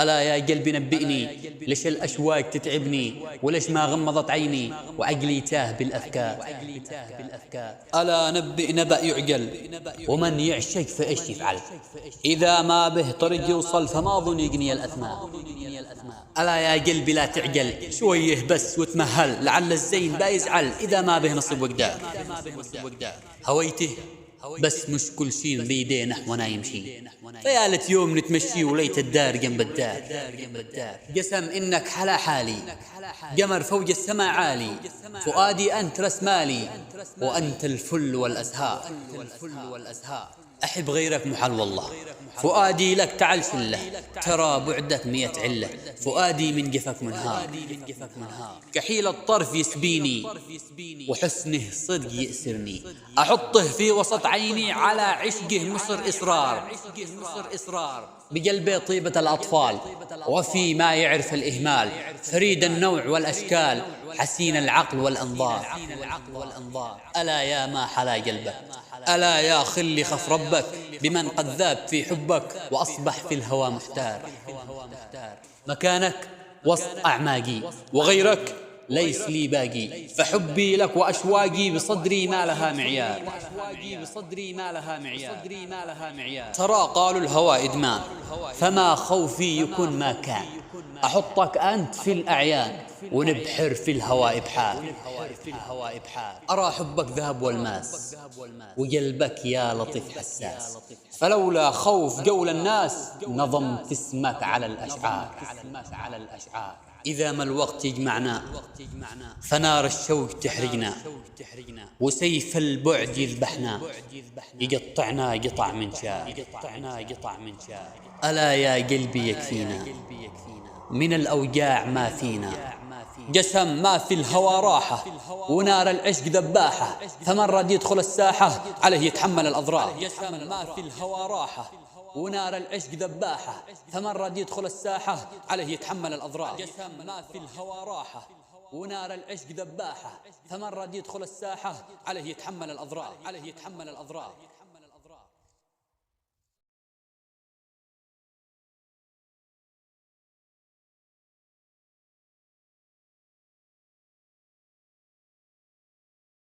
ألا يا قلبي نبئني، ليش الأشواق تتعبني، وليش ما غمضت عيني وعقلي تاه بالأفكار. ألا نبئ نبأ يعقل، ومن يعشق فإيش يفعل، إذا ما به طريق يوصل فما ظن يقني الأثمار. ألا يا قلبي لا تعقل شويه بس وتمهل، لعل الزين لا يزعل إذا ما به نصيب وقدار. هويته بس مش كل شي بيديه نحونا يمشي، فيا ليت يوم نتمشي وليت الدار جنب الدار. قسم إنك حلا حالي، قمر فوق السما عالي، فؤادي أنت رسمالي، وأنت الفل والأزهار. أحب غيرك محل والله، فؤادي لك تعال شله، ترى بعدك 100 علة، فؤادي من قفك منهار. كحيل الطرف يسبيني، وحسنه صدق يأسرني، أحطه في وسط عيني، على عشقه مصر إصرار. بقلبي طيبة الأطفال، وفي ما يعرف الإهمال، فريد النوع والأشكال، حسين العقل والأنظار. ألا يا ما حلا قلبك، ألا يا خلي خف ربك، بمن قد ذاب في حبك وأصبح في الهوى محتار. مكانك وسط أعماقي، وغيرك ليس لي باقي، فحبي لك وأشواقي بصدري ما لها معيار. ترى قالوا الهوى إدمان، فما خوفي يكون ما كان، أحطك أنت في الأعيان، ونبحر في الهوى إبحار. أرى حبك ذهب والماس، وقلبك يا لطيف حساس، فلولا خوف قول الناس نظمت اسمك على الأشعار. إذا ما الوقت يجمعنا فنار الشوق تحرقنا، وسيف البعد يذبحنا، يقطعنا قطع من شار. ألا يا قلبي يكفينا من الأوجاع ما فينا، قسم ما في الهوى راحة، ونار العشق ذباحة، فمن رد يدخل الساحة عليه يتحمل الأضرار. قسم ما في الهوى راحة، ونار العشق ذباحة، فمن رد يدخل الساحة عليه يتحمل الأضرار. قسم ما في الهوى راحة، ونار العشق ذباحة، فمن رد يدخل الساحة عليه يتحمل الأضرار.